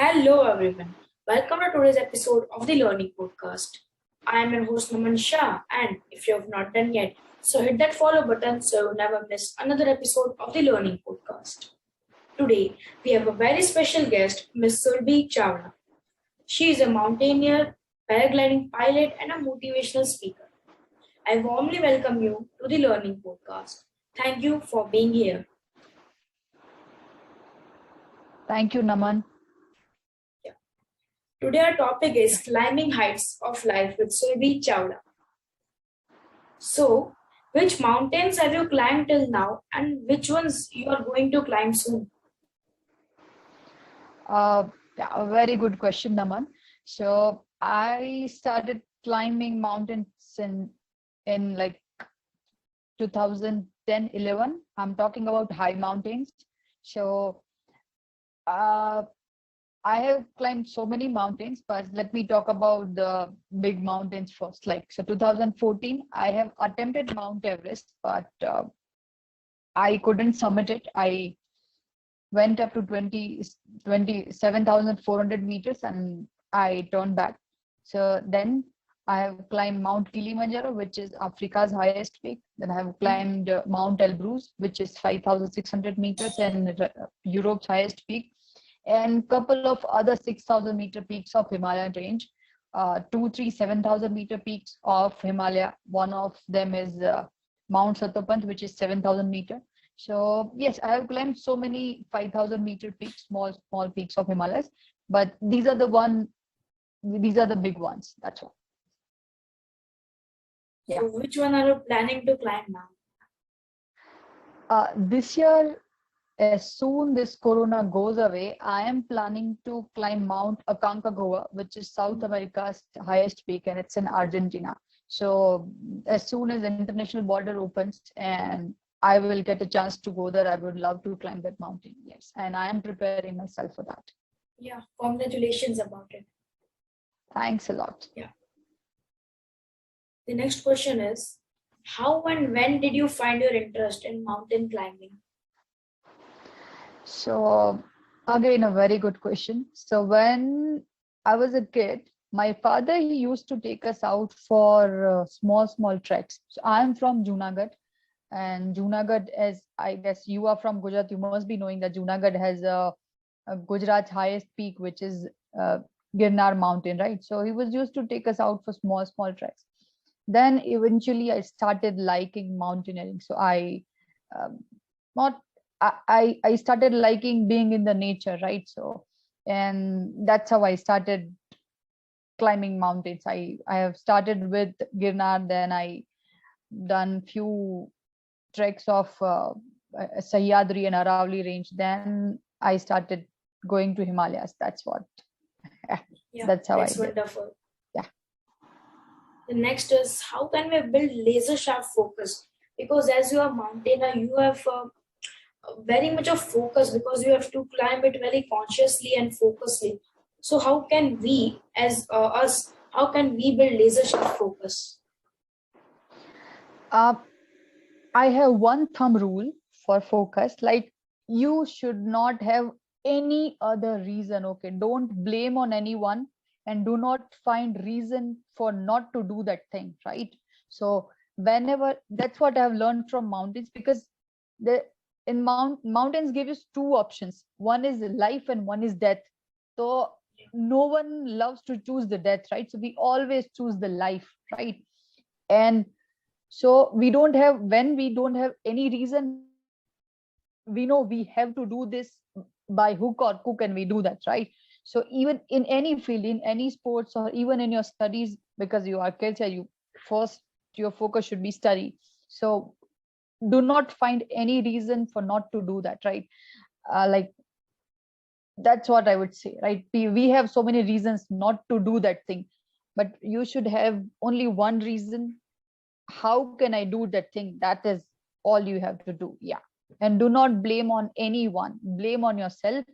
Hello everyone. Welcome to today's episode of the Learning Podcast. I am your host Naman Shah, and if you have not done yet, so hit that follow button so you never miss another episode of the Learning Podcast. Today we have a very special guest, Miss Surbi Chawla. She is a mountaineer, paragliding pilot, and a motivational speaker. I warmly welcome you to the Learning Podcast. Thank you for being here. Thank you, Naman. Today our topic is climbing heights of life with Surbi Chawla. So, which mountains have you climbed till now, and which ones you are going to climb soon? Yeah, a very good question, Naman. So I started climbing mountains in like 2010, 11. I'm talking about high mountains. So uh, I have climbed so many mountains, but let me talk about the big mountains first. Like, so 2014, I have attempted Mount Everest, but I couldn't summit it. I went up to 27,400 meters and I turned back. So then I have climbed Mount Kilimanjaro, which is Africa's highest peak. Then I have climbed Mount Elbrus, which is 5,600 meters and Europe's highest peak, and couple of other 6,000 meter peaks of Himalayan range. Two, three, 7,000 meter peaks of Himalaya. One of them is Mount Sattopant, which is 7,000 meter. So yes, I have climbed so many 5,000 meter peaks, small peaks of Himalayas, but these are the big ones. That's all. So, which one are you planning to climb now? This year, as soon this corona goes away, I am planning to climb Mount Aconcagua, which is South America's highest peak, and it's in Argentina. So as soon as the international border opens and I will get a chance to go there, I would love to climb that mountain. Yes, and I am preparing myself for that. Yeah, congratulations about it. Thanks a lot. Yeah. The next question is, how and when did you find your interest in mountain climbing? So again, a very good question. So when I was a kid, my father, he used to take us out for small treks. So I'm from Junagadh, and Junagadh, as I guess you are from Gujarat, you must be knowing that Junagadh has a Gujarat's highest peak, which is Girnar mountain, right? So he was used to take us out for small treks. Then eventually I started liking mountaineering. So um, not I started liking being in the nature, right? So, and that's how I started climbing mountains. I have started with Girnar, then I done few treks of Sahyadri and Aravalli range. Then I started going to Himalayas. That's what. Yeah, That's how that's I did. wonderful. Yeah. The next is, how can we build laser sharp focus? Because as you are mountaineer, you have very much of focus because you have to climb it very consciously and focusedly. So how can we, as us, how can we build laser sharp focus? Uh, I have one thumb rule for focus. Like, you should not have any other reason. Okay, don't blame on anyone and do not find reason for not to do that thing, right? So whenever, that's what I've learned from mountains, because the in mountains give you two options. One is life and one is death. So no one loves to choose the death, right? So we always choose the life, right? And so we don't have, when we don't have any reason, we know we have to do this by hook or crook, and we do that, right? So even in any field, in any sports, or even in your studies, because you are kids, you first, your focus should be study. So do not find any reason for not to do that, right? Like, that's what I would say, right? We have so many reasons not to do that thing, but you should have only one reason. How can I do that thing? That is all you have to do. Yeah. And do not blame on anyone, blame on yourself.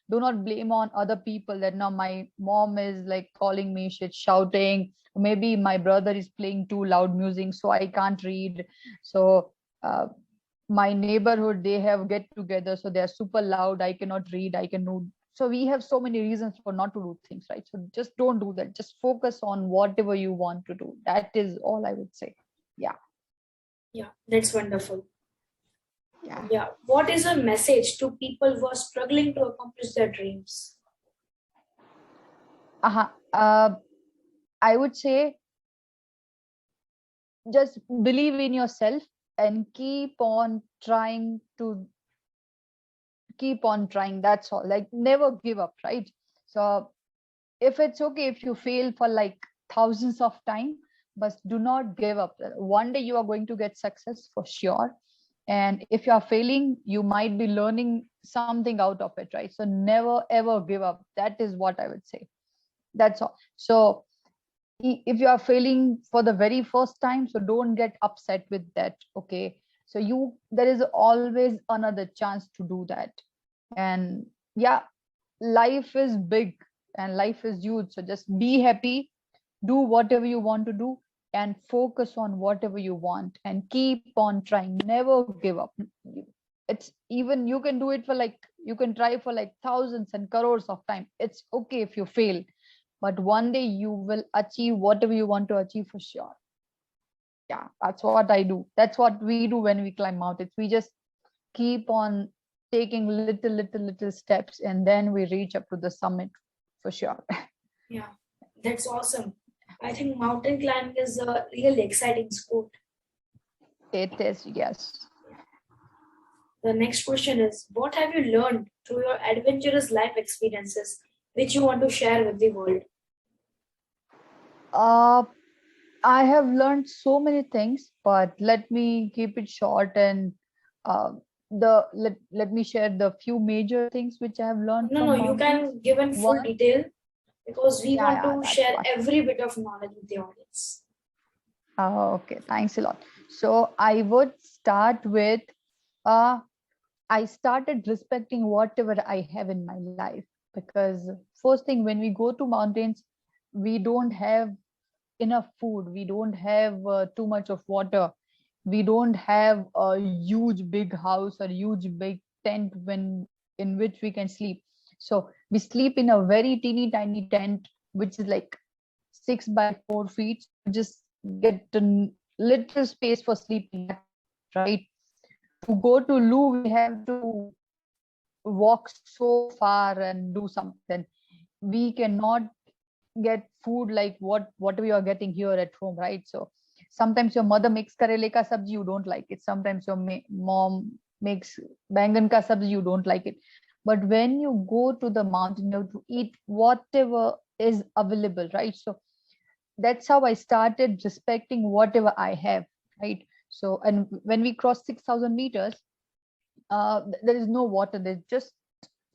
Do not blame on other people, that now my mom is like calling me, she's shouting, maybe my brother is playing too loud music so I can't read. So my neighborhood, they have get together, so they're super loud, I cannot read, I can so we have so many reasons for not to do things, right? So just don't do that. Just focus on whatever you want to do. That is all I would say. Yeah. Yeah, that's wonderful. Yeah. Yeah, what is a message to people who are struggling to accomplish their dreams? Uh-huh. I would say just believe in yourself and keep on trying. That's all. Like never give up, right? So if it's okay if you fail for like thousands of time, but do not give up. One day you are going to get success for sure. And if you are failing, you might be learning something out of it, right? So never ever give up. That is what I would say. That's all. So if you are failing for the very first time, so don't get upset with that. Okay, so there is always another chance to do that. And yeah, life is big and life is huge, so just be happy, do whatever you want to do, and focus on whatever you want and keep on trying, never give up. It's even you can do it for like you can try for like thousands and crores of time. It's okay if you fail, but one day you will achieve whatever you want to achieve for sure. Yeah, that's what I do. That's what we do when we climb mountains. We just keep on taking little steps, and then we reach up to the summit for sure. Yeah, that's awesome. I think mountain climbing is a really exciting sport. It is, yes. The next question is, what have you learned through your adventurous life experiences which you want to share with the world? uh I have learned so many things, but let me keep it short and uh, let me share the few major things which I have learned No, no, from you mountains. can give in full One, detail because we yeah, want yeah, to that's share fine. every bit of knowledge with the audience. Okay, thanks a lot. So I would start with uh, I started respecting whatever I have in my life, because first thing, when we go to mountains, we don't have enough food, we don't have too much of water, we don't have a huge big house or huge big tent in which we can sleep. So we sleep in a very teeny tiny tent which is like 6 by 4 feet. So we just get a little space for sleeping, right? To go to loo we have to walk so far and do something. Then we cannot get food like what we are getting here at home, right? So sometimes your mother makes karele ka sabji, you don't like it. Sometimes your mom makes bangan ka sabji, you don't like it. But when you go to the mountain, you have to eat whatever is available, right? So that's how I started respecting whatever I have, right? So and when we cross 6,000 meters, there is no water, there's just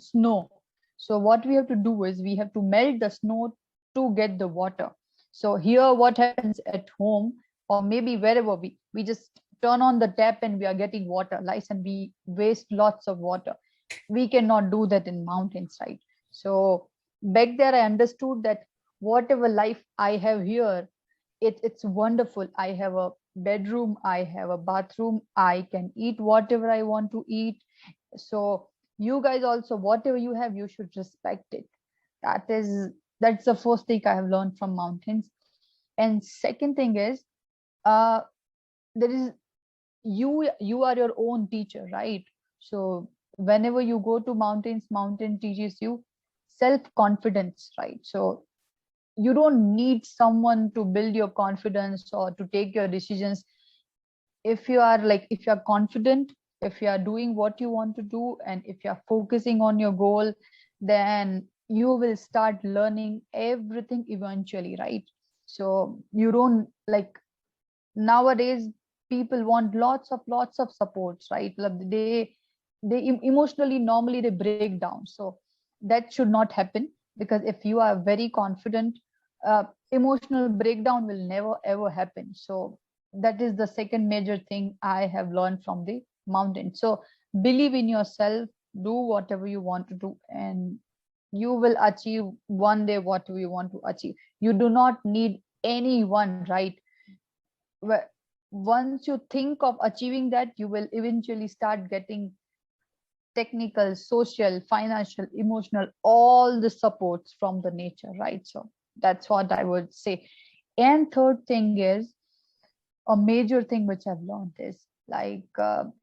snow. So what we have to do is we have to melt the snow to get the water. So here what happens at home or maybe wherever we just turn on the tap and we are getting water, right? And we waste lots of water. We cannot do that in mountains, right? So back there I understood that whatever life I have here, it's wonderful. I have a bedroom, I have a bathroom, I can eat whatever I want to eat. So you guys also, whatever you have, you should respect it. That's the first thing I have learned from mountains. And second thing is, uh there is you are your own teacher, right? So whenever you go to mountains, mountain teaches you self confidence, right? So you don't need someone to build your confidence or to take your decisions. If you are confident, if you are doing what you want to do, and if you are focusing on your goal, then you will start learning everything eventually, right? So you don't like nowadays people want lots of supports, right? Like emotionally normally they break down. So that should not happen, because if you are very confident, emotional breakdown will never ever happen. So that is the second major thing I have learned from the mountain. So believe in yourself, do whatever you want to do, and you will achieve one day whatever you want to achieve. You do not need anyone, right? Wh- Once you think of achieving that, you will eventually start getting technical, social, financial, emotional, all the supports from the nature, right? So that's what I would say. And third thing is, a major thing which I've learned is like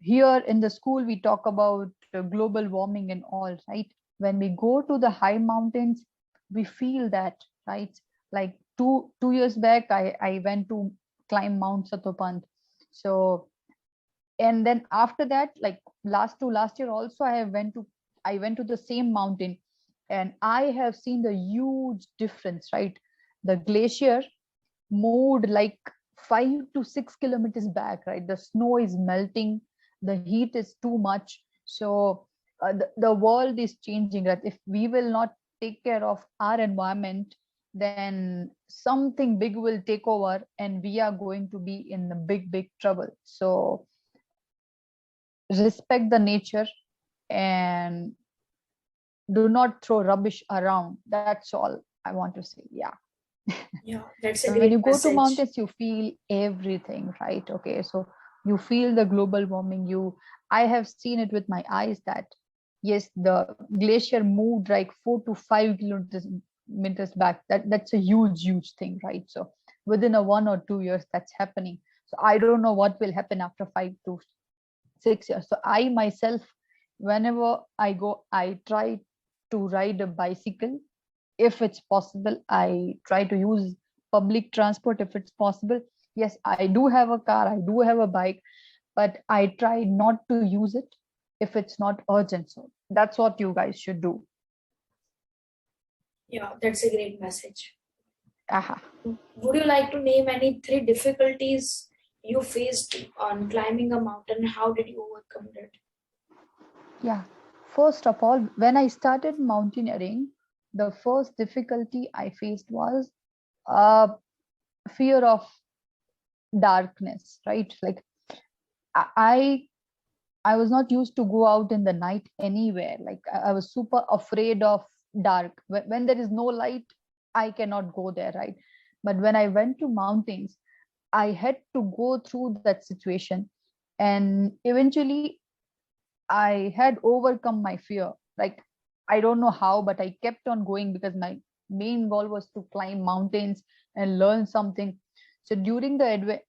here in the school, we talk about global warming and all, right? When we go to the high mountains, we feel that, right? Like two years back, I went to climb Mount Satopant. So, and then after that, like last year also, I went to the same mountain, and I have seen the huge difference, right? The glacier moved like 5 to 6 kilometers back, right? The snow is melting, the heat is too much. So the world is changing, right? If we will not take care of our environment, then something big will take over and we are going to be in a big trouble. So respect the nature and do not throw rubbish around. That's all I want to say. Yeah. Yeah, that's a So when great you go to message. mountains, you feel everything, right? Okay, so you feel the global warming. I have seen it with my eyes that yes, the glacier moved like 4 to 5 kilometers meters back. That's a huge thing, right? So within a 1 or 2 years, that's happening. So I don't know what will happen after 5 to 6 years. So I myself, whenever I go, I try to ride a bicycle if it's possible. I try to use public transport if it's possible. Yes, I do have a car, I do have a bike, but I try not to use it if it's not urgent. So that's what you guys should do. Yeah, that's a great message. Aha. Would you like to name any three difficulties you faced on climbing a mountain? How did you overcome that? Yeah, first of all, when I started mountaineering, the first difficulty I faced was uh, fear of darkness, right? Like I I was not used to go out in the night anywhere. Like I was super afraid of dark. When there is no light, I cannot go there, right? But when I went to mountains, I had to go through that situation, and eventually I had overcome my fear. Like I don't know how, but I kept on going because my main goal was to climb mountains and learn something. So during the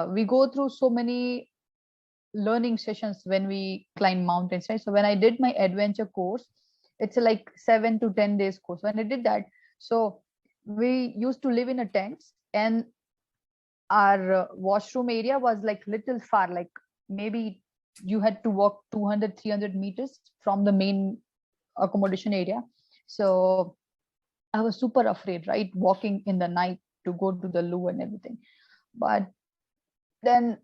we go through so many learning sessions when we climb mountains, right? So when I did my adventure course, it's a like 7 to 10 days course. When I did that, so we used to live in a tents, and our washroom area was like little far, like maybe you had to walk 200 300 meters from the main accommodation area. So I was super afraid, right, walking in the night to go to the loo and everything. But then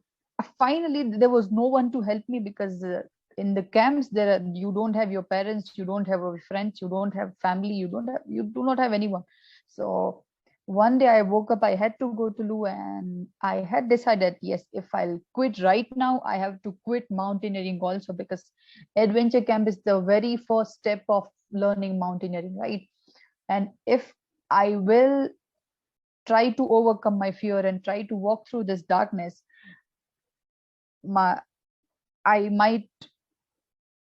finally there was no one to help me because in the camps you don't have your parents, you don't have your friends, you don't have family, you do not have anyone. So one day I woke up, I had to go to loo, and I had decided, yes, if I'll quit right now, I have to quit mountaineering also, because adventure camp is the very first step of learning mountaineering, right? And if I will try to overcome my fear and try to walk through this darkness, my I might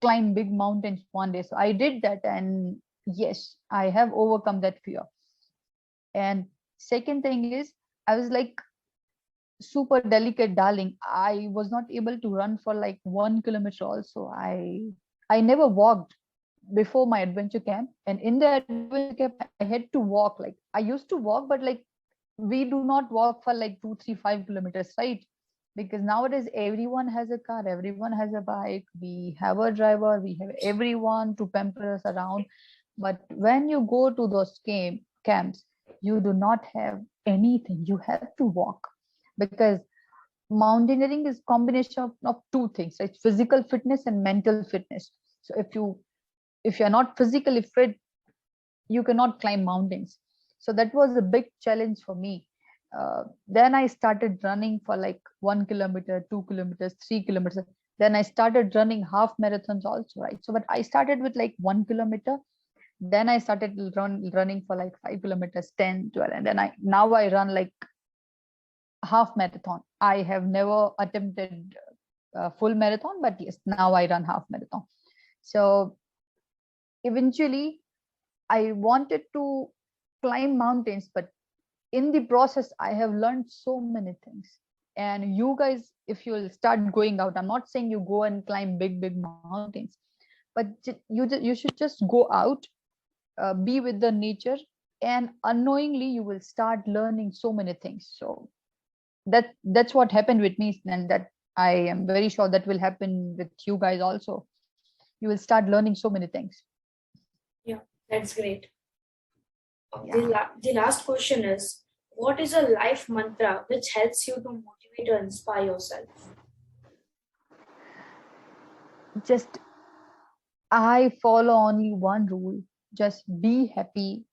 climb big mountains one day. So I did that, and yes, I have overcome that fear. And second thing is, I was like super delicate darling. I was not able to run for like 1 kilometer also. I never walked before my adventure camp, and in the adventure camp I had to walk. Like I used to walk, but like we do not walk for like 2 3 5 kilometers, right? Because nowadays everyone has a car, everyone has a bike, we have a driver, we have everyone to pamper us around. But when you go to those camps, you do not have anything, you have to walk. Because mountaineering is combination of two things, right? Physical fitness and mental fitness. So if you're not physically fit, you cannot climb mountains. So that was a big challenge for me. Then I started running for like 1 kilometer, 2 kilometers, 3 kilometers. Then I started running half marathons also, right? So but I started with like 1 kilometer. Then I started running for like 5 kilometers, 10, 12, and then I now I run like half marathon. I have never attempted a full marathon, but yes, now I run half marathon. So eventually I wanted to climb mountains, but in the process I have learned so many things. And you guys, if you'll start going out, I'm not saying you go and climb big mountains, but you should just go out, be with the nature, and unknowingly you will start learning so many things. So that's what happened with me, and that I am very sure that will happen with you guys also. You will start learning so many things. Yeah, that's great. Yeah. The last question is, what is a life mantra which helps you to motivate or inspire yourself? Just I follow only one rule: just be happy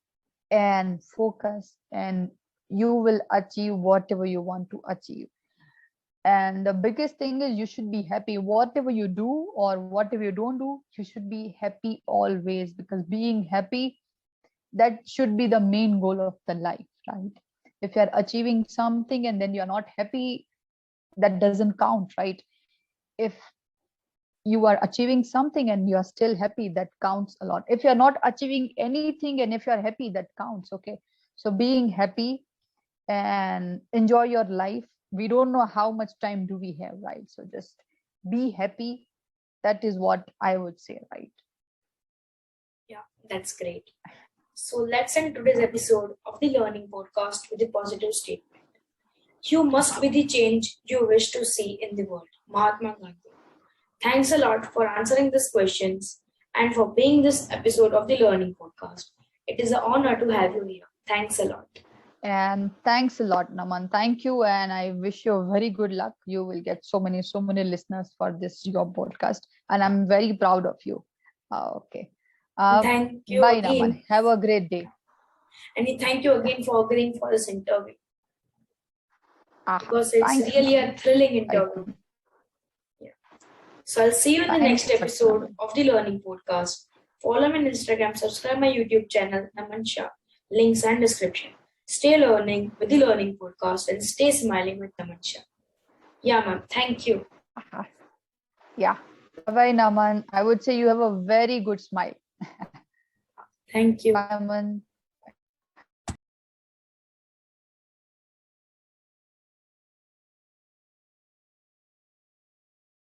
and focus, and you will achieve whatever you want to achieve. And the biggest thing is you should be happy. Whatever you do or whatever you don't do, you should be happy always, because being happy, that should be the main goal of the life, right? If you're achieving something and then you're not happy, that doesn't count, right? If you are achieving something and you are still happy, that counts a lot. If you're not achieving anything and if you're happy, that counts. Okay, so being happy and enjoy your life. We don't know how much time do we have, right? So just be happy. That is what I would say, right? Yeah, that's great. So let's end today's episode of the Learning Podcast with a positive statement. You must be the change you wish to see in the world. Mahatma Gandhi. Thanks a lot for answering these questions and for being this episode of the Learning Podcast. It is an honor to have you here. Thanks a lot. And thanks a lot, Naman. Thank you, and I wish you very good luck. You will get so many listeners for this your podcast, and I'm very proud of you. Okay. And uh, thank you Bye, Naman. again. Have a great day. And thank you again for agreeing for this interview because it's Thanks, really a Naman. thrilling interview. Yeah. So I'll see you in the Thanks next a lot, episode Naman. of the Learning Podcast. Follow me on Instagram, subscribe my YouTube channel, Naman Shah. Links and description. Stay learning with the Learning Podcast and stay smiling with Naman Shah. Yeah, ma'am. Thank you. Yeah. Bye, Naman. I would say you have a very good smile. Thank you. Bye, Naman.